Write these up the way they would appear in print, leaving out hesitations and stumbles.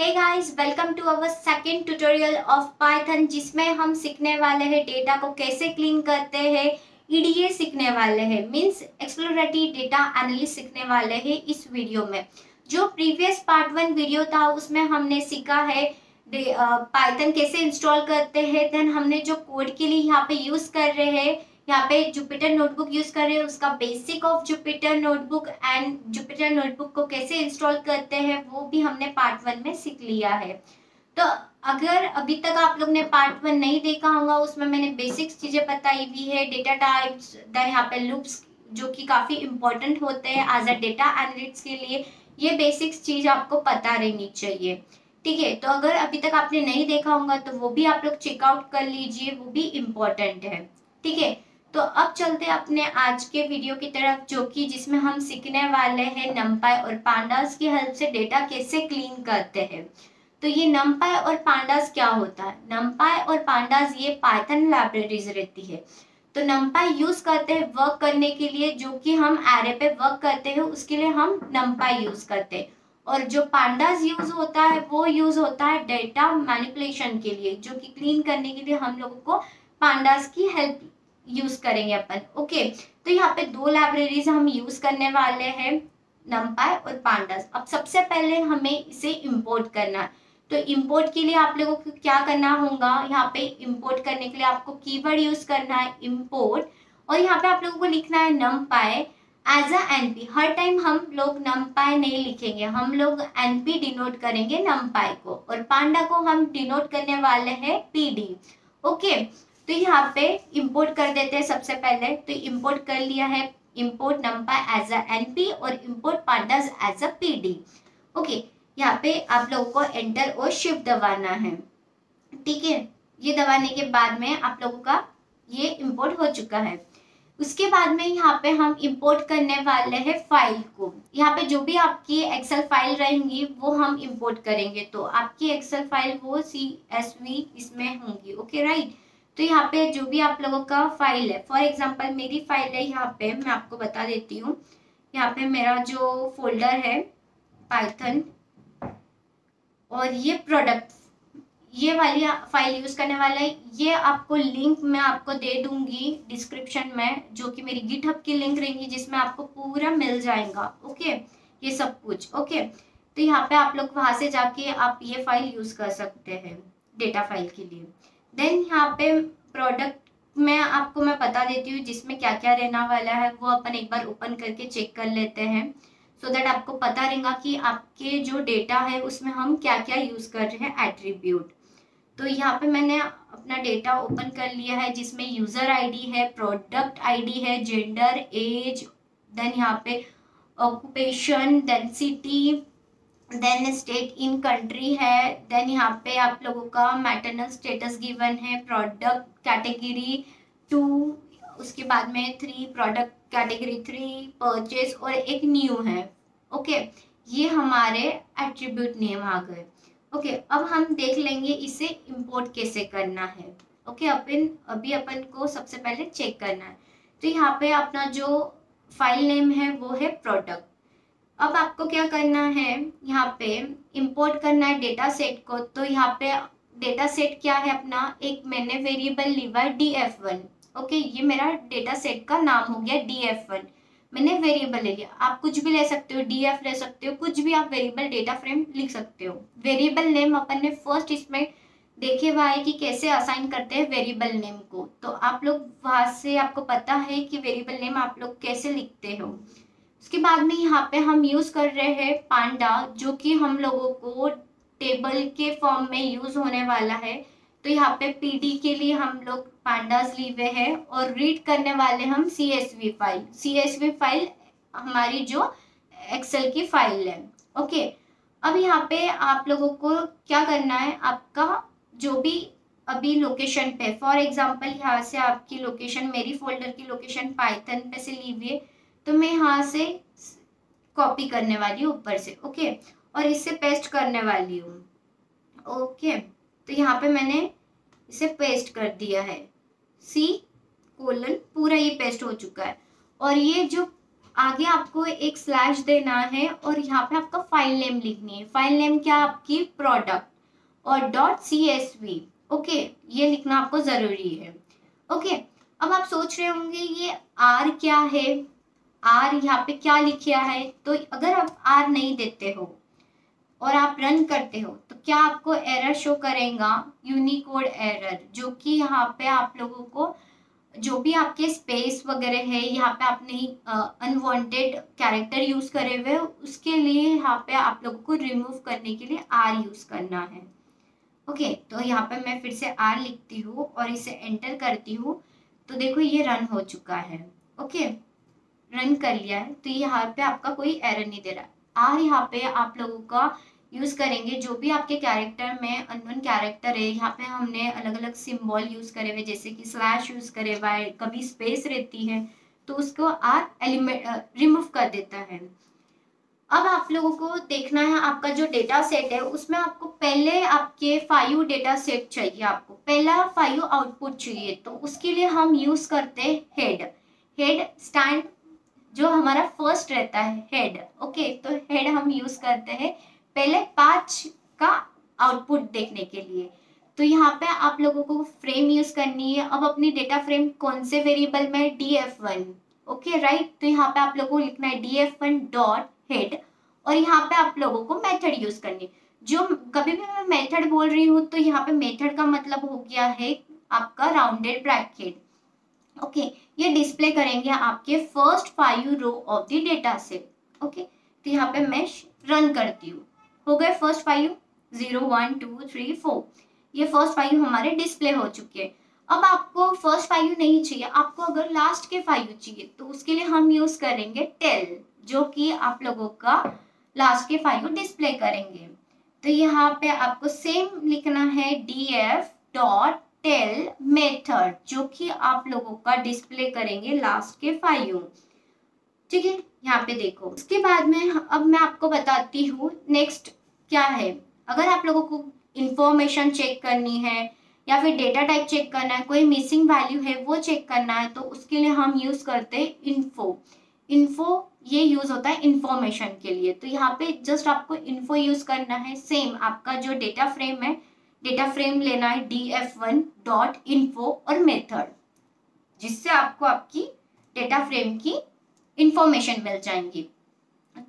Hey guys, welcome to our second tutorial of Python, जिसमें हम सीखने वाले हैं डेटा को कैसे क्लीन करते हैं। ईडीए सीखने वाले हैं, मींस एक्सप्लोरेटरी डेटा एनालिसिस सीखने वाले हैं इस वीडियो में। जो प्रीवियस पार्ट 1 वीडियो था उसमें हमने सीखा है पाइथन कैसे इंस्टॉल करते हैं। देन हमने जो कोड के लिए यहाँ पे यूज कर रहे हैं, यहाँ पे जुपिटर नोटबुक यूज कर रहे हैं, उसका basic of Jupyter notebook and Jupyter notebook को कैसे इंस्टॉल करते हैं वो भी हमने पार्ट 1 में सीख लिया है। तो अगर अभी तक आप लोग ने पार्ट 1 नहीं देखा होगा, उसमें मैंने बेसिक्स चीजें बताई हुई है, डेटा टाइप्स, देन यहाँ पे लूप्स जो कि काफी इंपॉर्टेंट होते हैं एज अ डेटा एनालिटिक्स के लिए। ये बेसिक्स चीज आपको पता रहनी चाहिए, ठीक है। तो अगर अभी तक आपने नहीं देखा होगा तो वो भी आप लोग चेकआउट कर लीजिए, वो भी इम्पोर्टेंट है, ठीक है। तो अब चलते हैं अपने आज के वीडियो की तरफ, जो कि जिसमें हम सीखने वाले हैं नमपाई और पांडास की हेल्प से डेटा कैसे क्लीन करते हैं। तो ये नमपाई और पांडास क्या होता है? नमपाई और पांडास ये पाइथन लाइब्रेरीज रहती है। तो नमपाई यूज करते हैं वर्क करने के लिए, जो कि हम एरे पे वर्क करते हैं उसके लिए हम नमपाई यूज करते हैं। और जो पांडास यूज होता है वो यूज होता है डेटा मैनिपुलेशन के लिए, जो कि क्लीन करने के लिए हम लोगों को पांडास की हेल्प यूज करेंगे अपन। ओके, तो यहाँ पे दो लाइब्रेरीज हम यूज करने वाले हैं, नमपाई और पांडास। अब सबसे पहले हमें इसे इंपोर्ट करना है। तो इंपोर्ट के लिए आप लोगों को क्या करना होगा, यहाँ पे इंपोर्ट करने के लिए आपको कीवर्ड यूज करना है इंपोर्ट, और यहाँ पे आप लोगों को लिखना है नमपाई एज अ एनपी। हर टाइम हम लोग नमपाई नहीं लिखेंगे, हम लोग एनपी डिनोट करेंगे नमपाई को, और पांडा को हम डिनोट करने वाले हैं पीडी। ओके, तो यहाँ पे इंपोर्ट कर देते हैं सबसे पहले। तो इंपोर्ट कर लिया है, import numpy as a np और import pandas as a pd. Okay, यहाँ पे आप लोगों को एंटर और शिफ्ट दबाना है, ठीक है। ये दबाने के बाद में आप लोगों का ये इंपोर्ट हो चुका है। उसके बाद में यहाँ पे हम इंपोर्ट करने वाले हैं फाइल को। यहाँ पे जो भी आपकी एक्सेल फाइल रहेंगी वो हम इंपोर्ट करेंगे। तो आपकी एक्सेल फाइल वो CSV इसमें होंगी, ओके राइट। तो यहाँ पे जो भी आप लोगों का फाइल है, फॉर एग्जांपल मेरी फाइल है, यहाँ पे मैं आपको बता देती हूँ। यहाँ पे मेरा जो फोल्डर है पाइथन, और ये प्रोडक्ट, ये वाली फाइल यूज करने वाला है। ये आपको लिंक मैं आपको दे दूंगी डिस्क्रिप्शन में, जो कि मेरी गिटहब की लिंक रहेंगी, जिसमें आपको पूरा मिल जाएगा, ओके, ये सब कुछ। ओके, तो यहाँ पे आप लोग वहां से जाके आप ये फाइल यूज कर सकते हैं डेटा फाइल के लिए। देन यहाँ पे प्रोडक्ट में आपको मैं बता देती हूँ जिसमें क्या क्या रहना वाला है, वो अपन एक बार ओपन करके चेक कर लेते हैं, सो दैट आपको पता रहेगा कि आपके जो डेटा है उसमें हम क्या क्या यूज कर रहे हैं एट्रीब्यूट। तो यहाँ पे मैंने अपना डेटा ओपन कर लिया है, जिसमें यूजर आईडी है, प्रोडक्ट आईडी है, जेंडर, एज, देन यहाँ पे occupation, then city, then state in country है, देन यहाँ पे आप लोगों का मैटरनल स्टेटस गिवन है, प्रोडक्ट कैटेगरी 2, उसके बाद में 3, प्रोडक्ट कैटेगरी 3, परचेज, और एक न्यू है। ओके, ये हमारे एट्रीब्यूट नेम आ गए। ओके, अब हम देख लेंगे इसे इंपोर्ट कैसे करना है। ओके, अभी अपन को सबसे पहले चेक करना है। तो यहाँ पे अपना जो फाइल नेम है वो है प्रोडक्ट। अब आपको क्या करना है, यहाँ पे इंपोर्ट करना है डेटा सेट को। तो यहाँ पे डेटा सेट क्या है अपना, एक मैंने वेरिएबल लिया है df1। ओके, ये मेरा डेटा सेट का नाम हो गया df1, मैंने वेरिएबल ले लिया। आप कुछ भी ले सकते हो, df ले सकते हो, कुछ भी आप वेरिएबल डेटा फ्रेम लिख सकते हो। वेरिएबल नेम अपन ने फर्स्ट इसमें देखे हुआ है कि कैसे असाइन करते हैं वेरिएबल नेम को, तो आप लोग वहां से आपको पता है कि वेरिएबल नेम आप लोग कैसे लिखते हो। उसके बाद में यहाँ पे हम यूज कर रहे हैं पांडा, जो कि हम लोगों को टेबल के फॉर्म में यूज होने वाला है। तो यहाँ पे पीडी के लिए हम लोग पांडास लिए हुए हैं, और रीड करने वाले हम CSV फाइल हमारी जो एक्सेल की फाइल है। ओके, अब यहाँ पे आप लोगों को क्या करना है, आपका जो भी अभी लोकेशन पे, फॉर एग्जांपल यहाँ से आपकी लोकेशन, मेरी फोल्डर की लोकेशन पाइथन पे से ली हुई है, तो मैं यहाँ से कॉपी करने वाली हूँ ऊपर से, ओके, और इससे पेस्ट करने वाली हूँ। ओके, तो यहाँ पे मैंने इसे पेस्ट कर दिया है, C:, पूरा ये पेस्ट हो चुका है। और ये जो आगे आपको एक स्लैश देना है और यहाँ पे आपका फाइल नेम लिखनी है। फाइल नेम क्या, आपकी प्रोडक्ट, और .csv। ओके, ये लिखना आपको जरूरी है। ओके, अब आप सोच रहे होंगे ये आर क्या है, आर यहाँ पे क्या लिखा है। तो अगर आप आर नहीं देते हो और आप रन करते हो तो क्या आपको एरर शो करेगा, यूनिकोड एरर, जो कि यहाँ पे आप लोगों को जो भी आपके स्पेस वगैरह है, यहाँ पे आपने अनवांटेड कैरेक्टर यूज करे हुए, उसके लिए यहाँ पे आप लोगों को रिमूव करने के लिए आर यूज करना है। ओके, तो यहाँ पे मैं फिर से आर लिखती हूँ और इसे एंटर करती हूँ। तो देखो ये रन हो चुका है। ओके, रन कर लिया है, तो यहाँ पे आपका कोई एरर नहीं दे रहा। आर यहाँ पे आप लोगों का यूज करेंगे जो भी आपके कैरेक्टर में अननोन कैरेक्टर है। यहाँ पे हमने अलग अलग सिंबल यूज करे हुए, जैसे कि स्लैश यूज करे हुआ है, कभी स्पेस रहती है, तो उसको आर एलिमेंट रिमूव कर देता है। अब आप लोगों को देखना है आपका जो डेटा सेट है उसमें आपको पहले आपके 5 डेटा सेट चाहिए, आपको पहला 5 आउटपुट चाहिए। तो उसके लिए हम यूज करते हैं हेड। हेड स्टैंड जो हमारा फर्स्ट रहता है हेड। ओके, तो हेड हम यूज करते हैं पहले 5 का आउटपुट देखने के लिए। तो यहाँ पे आप लोगों को फ्रेम यूज करनी है। अब अपनी डेटा फ्रेम कौन से वेरिएबल में, df1। ओके राइट, तो यहाँ पे आप लोगों को लिखना है df1 डॉट हेड, और यहाँ पे आप लोगों को मेथड यूज करनी है। जो कभी भी मैं मेथड बोल रही हूँ तो यहाँ पे मेथड का मतलब हो गया है आपका राउंडेड ब्रैकेट। ओके, ये डिस्प्ले करेंगे आपके first 5 row of the data set. Okay, तो यहाँ पे मैं रन करती हूँ। हो गए फर्स्ट 5, 0 1 2 3 4, ये फर्स्ट 5 हमारे डिस्प्ले हो चुके हैं। अब आपको फर्स्ट 5 नहीं चाहिए, आपको अगर लास्ट के 5 चाहिए तो उसके लिए हम यूज करेंगे टेल, जो कि आप लोगों का लास्ट के 5 डिस्प्ले करेंगे। तो यहाँ पे आपको सेम लिखना है df डॉट टेल मेथड, जो कि आप लोगों का डिस्प्ले करेंगे लास्ट के 5। ठीक है, यहाँ पे देखो। उसके बाद में अब मैं आपको बताती हूँ नेक्स्ट क्या है। अगर आप लोगों को इंफॉर्मेशन चेक करनी है या फिर डेटा टाइप चेक करना है, कोई मिसिंग वैल्यू है वो चेक करना है, तो उसके लिए हम यूज करते हैं इन्फो। इन्फो ये यूज होता है इंफॉर्मेशन के लिए। तो यहाँ पे जस्ट आपको इन्फो यूज करना है। सेम आपका जो डेटा फ्रेम है, डेटा फ्रेम लेना है df1 डॉट इन्फो और मेथड, जिससे आपको आपकी डेटा फ्रेम की इंफॉर्मेशन मिल जाएंगी।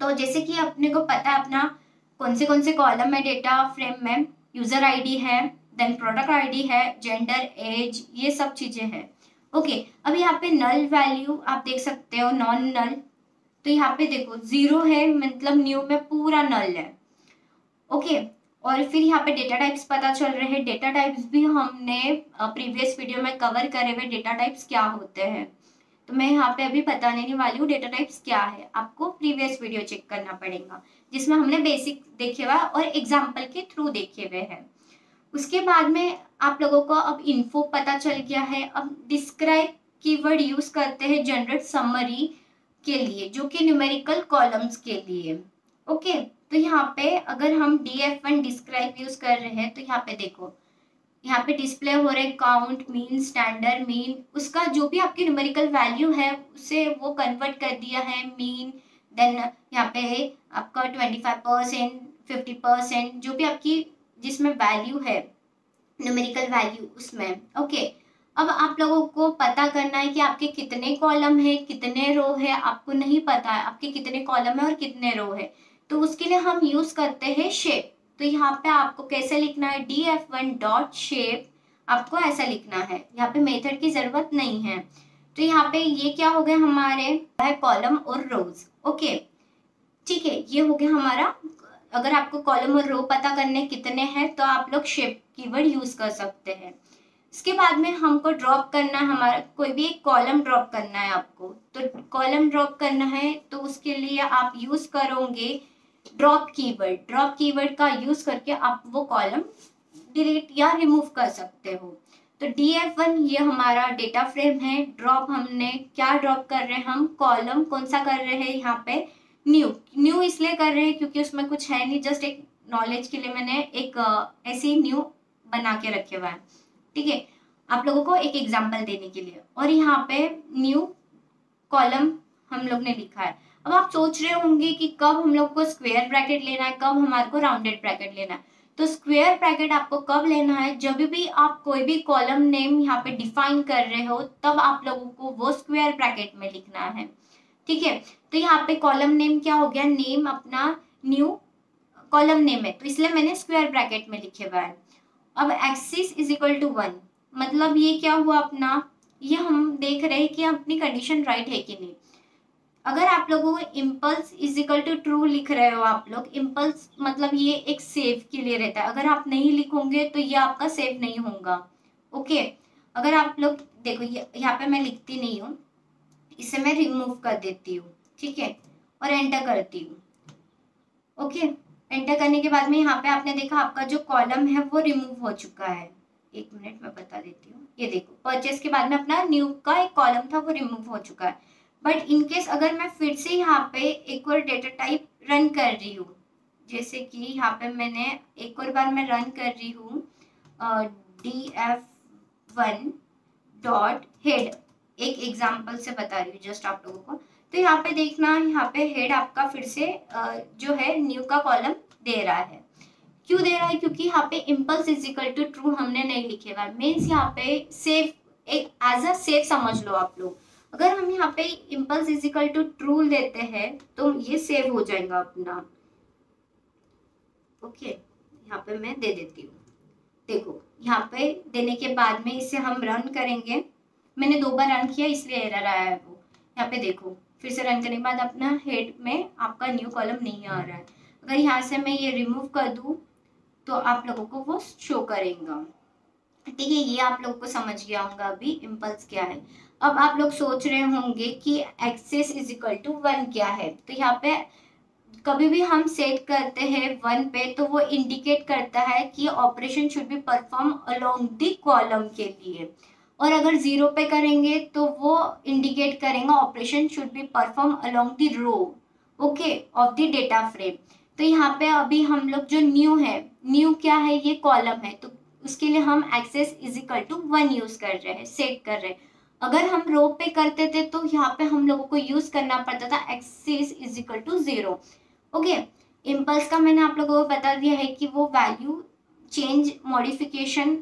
तो जैसे कि अपने को पता है अपना कौन से कॉलम है डेटा फ्रेम में, यूजर आईडी है, देन प्रोडक्ट आईडी है, जेंडर, एज, ये सब चीजें हैं। ओके, अब यहाँ पे नल वैल्यू आप देख सकते हो, नॉन नल। तो यहाँ पे देखो 0 है, मतलब न्यू में पूरा नल है। ओके, और फिर यहाँ पे डेटा टाइप्स पता चल रहे हैं। डेटा टाइप्स भी हमने प्रीवियस वीडियो में कवर करे हुए डेटा टाइप्स क्या होते हैं, तो मैं यहाँ पे अभी बताने नहीं वाली हूँ डेटा टाइप्स क्या है। आपको प्रीवियस वीडियो चेक करना पड़ेगा जिसमें हमने बेसिक देखे हुआ और एग्जाम्पल के थ्रू देखे हुए हैं। उसके बाद में आप लोगों को अब इन्फो पता चल गया है। अब डिस्क्राइब कीवर्ड यूज करते हैं जनरेट समरी के लिए, जो कि न्यूमेरिकल कॉलम्स के लिए। ओके, तो यहाँ पे अगर हम df1 डिस्क्राइब यूज कर रहे हैं तो यहाँ पे देखो, यहाँ पे डिस्प्ले हो रहे काउंट, मीन, स्टैंडर्ड, मीन, उसका जो भी आपकी न्यूमेरिकल वैल्यू है उसे वो कन्वर्ट कर दिया है मीन। देन यहाँ पे है आपका 25%, 50%, जो भी आपकी जिसमें वैल्यू है न्यूमेरिकल वैल्यू उसमें। ओके, अब आप लोगों को पता करना है कि आपके कितने कॉलम है, कितने रो है। आपको नहीं पता है आपके कितने कॉलम है और कितने रो है, तो उसके लिए हम यूज करते हैं शेप। तो यहाँ पे आपको कैसे लिखना है, df1 डॉट शेप, आपको ऐसा लिखना है। यहाँ पे मेथड की जरूरत नहीं है। तो यहाँ पे ये क्या हो गया हमारे है कॉलम और रोज। ओके, ठीक है, ये हो गया हमारा। अगर आपको कॉलम और रो पता करने कितने हैं तो आप लोग शेप कीवर्ड यूज कर सकते हैं। इसके बाद में हमको ड्रॉप करना है, हमारा कोई भी एक कॉलम ड्रॉप करना है आपको। तो कॉलम ड्रॉप करना है तो उसके लिए आप यूज करोगे ड्रॉप कीवर्ड। ड्रॉप कीवर्ड का यूज करके आप वो कॉलम डिलीट या रिमूव कर सकते हो। तो df1 ये हमारा डेटा फ्रेम है। ड्रॉप हमने क्या ड्रॉप कर रहे हैं, हम कॉलम कौन सा कर रहे हैं, यहाँ पे न्यू इसलिए कर रहे हैं क्योंकि उसमें कुछ है नहीं, जस्ट एक नॉलेज के लिए मैंने एक ऐसी न्यू बना के रखे हुआ है। ठीक है, आप लोगों को एक एग्जांपल देने के लिए। और यहाँ पे न्यू कॉलम हम लोग ने लिखा है। अब आप सोच रहे होंगे कि कब हम लोग को स्क्वायर ब्रैकेट लेना है, कब हमारे को राउंडेड ब्रैकेट लेना है। तो स्क्वायर ब्रैकेट आपको कब लेना है, जब भी आप कोई भी कॉलम नेम यहाँ पे डिफाइन कर रहे हो तब आप लोगों को वो स्क्वायर ब्रैकेट में लिखना है, ठीक है। तो यहाँ पे कॉलम नेम क्या हो गया, नेम अपना न्यू कॉलम नेम है, तो इसलिए मैंने स्क्वायर ब्रैकेट में लिखे हुआ है। अब एक्सिस इज इक्वल टू 1, मतलब ये क्या हुआ अपना, ये हम देख रहे हैं कि अपनी कंडीशन राइट है कि नहीं। अगर आप लोगों को inplace is equal to true लिख रहे हो आप लोग, इम्पल्स मतलब ये एक सेव के लिए रहता है, अगर आप नहीं लिखोगे तो ये आपका सेव नहीं होगा, ओके। अगर आप लोग देखो यहाँ पे मैं लिखती नहीं हूँ, इसे मैं रिमूव कर देती हूँ, ठीक है, और एंटर करती हूँ, ओके। एंटर करने के बाद में यहाँ पे आपने देखा आपका जो कॉलम है वो रिमूव हो चुका है। एक मिनट मैं बता देती हूँ, ये देखो परचेस के बाद में अपना न्यू का एक कॉलम था वो रिमूव हो चुका है। बट इनकेस अगर मैं फिर से यहाँ पे एक और डेटा टाइप रन कर रही हूँ, जैसे कि यहाँ पे मैंने एक और बार मैं रन कर रही हूँ df1 डॉट हेड, एक एग्जाम्पल से बता रही हूँ जस्ट आप लोगों को। तो यहाँ पे देखना, यहाँ पे हेड आपका फिर से जो है न्यू का कॉलम दे रहा है। क्यों दे रहा है, क्योंकि यहाँ पे inplace is equal to true हमने नहीं लिखे हुआ, मीन्स यहाँ पे सेव एक एज अ सेव समझ लो आप लोग। अगर हम यहाँ पे inplace is equal to true देते हैं तो ये सेव हो जाएगा अपना, ओके। यहाँ पे मैं दे देती हूँ, देखो यहाँ पे देने के बाद में इसे हम रन करेंगे, मैंने 2 बार रन किया इसलिए एरर आया है वो। यहाँ पे देखो फिर से रन करने के बाद अपना हेड में आपका न्यू कॉलम नहीं आ रहा है। अगर यहाँ से मैं ये रिमूव कर दूँ तो आप लोगों को वो शो करेगा, ठीक है। ये आप लोगों को समझ गया होगा अभी इम्पल्स क्या है। अब आप लोग सोच रहे होंगे कि एक्सेस इज इक्वल टू 1 क्या है। तो यहाँ पे कभी भी हम सेट करते हैं 1 पे तो वो इंडिकेट करता है कि operation should be perform along the column के लिए, और अगर 0 पे करेंगे तो वो इंडिकेट करेगा operation should be perform along the row, okay, of the data frame. तो यहाँ पे अभी हम लोग जो न्यू है, न्यू क्या है, ये कॉलम है, तो उसके लिए हम axis is equal to 1 use कर रहे हैं, सेट कर रहे हैं। अगर हम रो पे करते थे तो यहाँ पे हम लोगों को यूज करना पड़ता था axis is equal to 0, okay. Inplace का मैंने आप लोगों को बता दिया है कि वो वैल्यू चेंज मॉडिफिकेशन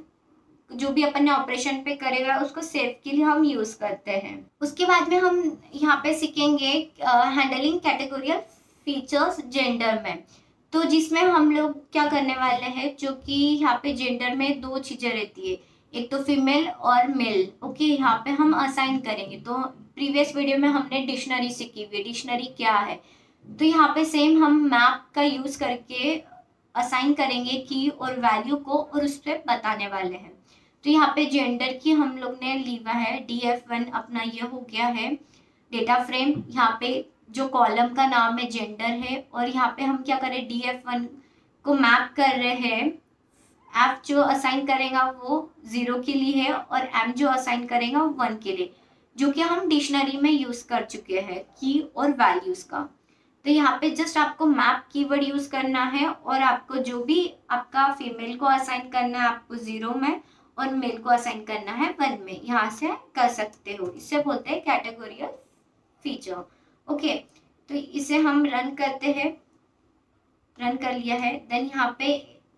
जो भी अपन ने ऑपरेशन पे करेगा उसको सेव के लिए हम यूज करते हैं। उसके बाद में हम यहाँ पे सीखेंगे हैंडलिंग कैटेगोरियल फीचर्स जेंडर में, तो जिसमें हम लोग क्या करने वाले हैं, जो कि यहाँ पे जेंडर में 2 चीजें रहती है, एक तो फीमेल और मेल, ओके। यहाँ पे हम असाइन करेंगे, तो प्रीवियस वीडियो में हमने डिक्शनरी सीखी हुई, डिक्शनरी क्या है। तो यहाँ पे सेम हम मैप का यूज करके असाइन करेंगे की और वैल्यू को, और उस पर बताने वाले हैं। तो यहाँ पे जेंडर की हम लोग ने लिया है df1 अपना ये हो गया है डेटा फ्रेम, यहाँ पे जो कॉलम का नाम है जेंडर है, और यहाँ पे हम क्या करें df1 को मैप कर रहे हैं, f जो असाइन करेगा वो 0 के लिए है और m जो असाइन करेगा वो 1 के लिए, जो कि हम डिक्शनरी में यूज कर चुके हैं की और वैल्यूज का। तो यहाँ पे जस्ट आपको मैप कीवर्ड यूज करना है, और आपको जो भी आपका फीमेल को असाइन करना है आपको 0 में, और मेल को असाइन करना है 1 में, यहाँ से कर सकते हो। इससे बोलते हैं कैटेगोरियल फीचर, ओके। तो इसे हम रन करते हैं, रन कर लिया है। देन यहाँ पे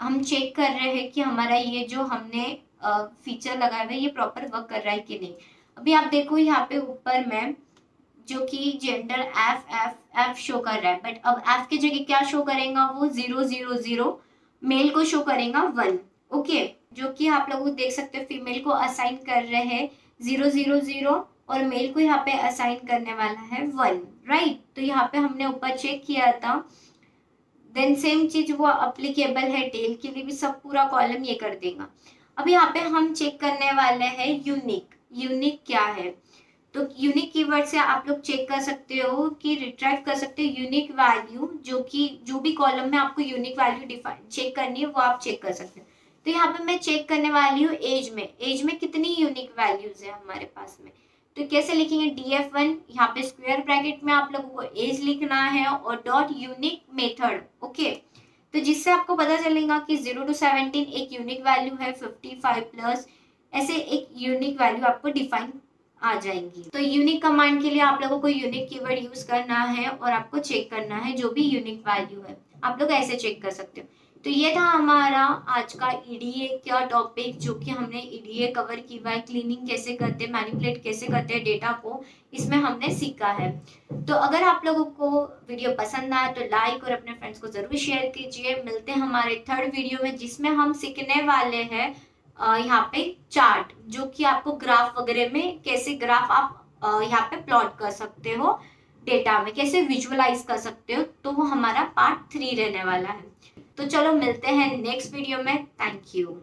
हम चेक कर रहे हैं कि हमारा ये जो हमने फीचर लगाया हुआ है ये प्रॉपर वर्क कर रहा है कि नहीं। अभी आप देखो यहाँ पे ऊपर में जो कि जेंडर एफ शो कर रहा है, बट अब एफ की जगह क्या शो करेगा, वो 000, मेल को शो करेगा 1, ओके। जो कि आप लोग देख सकते हो फीमेल को असाइन कर रहे हैं 000 और मेल को यहाँ पे असाइन करने वाला है 1, राइट। तो यहाँ पे हमने यूपर चेक किया था। देन सेम चीज वो अप्लीकेबल है टेल के लिए भी, सब पूरा कॉलम ये कर देगा। अब यहाँ पे हम चेक करने वाले हैं यूनिक, यूनिक क्या है। तो यूनिक कीवर्ड से आप लोग चेक कर सकते हो कि रिट्राइव कर सकते हो यूनिक वैल्यू, जो कि जो भी कॉलम में आपको यूनिक वैल्यू डिफाइन चेक करनी है वो आप चेक कर सकते हो। तो यहाँ पे मैं चेक करने वाली हूँ एज में कितनी यूनिक वैल्यूज है हमारे पास में। तो कैसे लिखेंगे, df1 यहाँ पे स्क्वायर ब्रैकेट में आप लोगों को एज लिखना है और डॉट यूनिक मेथड, ओके। तो जिससे आपको पता चलेगा कि 0 to 17 एक यूनिक वैल्यू है, 55 प्लस ऐसे एक यूनिक वैल्यू आपको डिफाइन आ जाएंगी। तो यूनिक कमांड के लिए आप लोगों को यूनिक कीवर्ड यूज करना है और आपको चेक करना है जो भी यूनिक वैल्यू है, आप लोग ऐसे चेक कर सकते हो। तो ये था हमारा आज का ईडीए का टॉपिक, जो कि हमने ईडीए कवर किया है, क्लीनिंग कैसे करते हैं, मैनिपुलेट कैसे करते हैं डेटा को, इसमें हमने सीखा है। तो अगर आप लोगों को वीडियो पसंद आया तो लाइक और अपने फ्रेंड्स को जरूर शेयर कीजिए। मिलते हैं हमारे थर्ड वीडियो में, जिसमें हम सीखने वाले हैं यहाँ पे चार्ट, जो कि आपको ग्राफ वगैरह में कैसे ग्राफ आप यहाँ पे प्लॉट कर सकते हो, डेटा में कैसे विजुअलाइज कर सकते हो। तो वो हमारा पार्ट 3 रहने वाला है। तो चलो मिलते हैं नेक्स्ट वीडियो में। Thank you.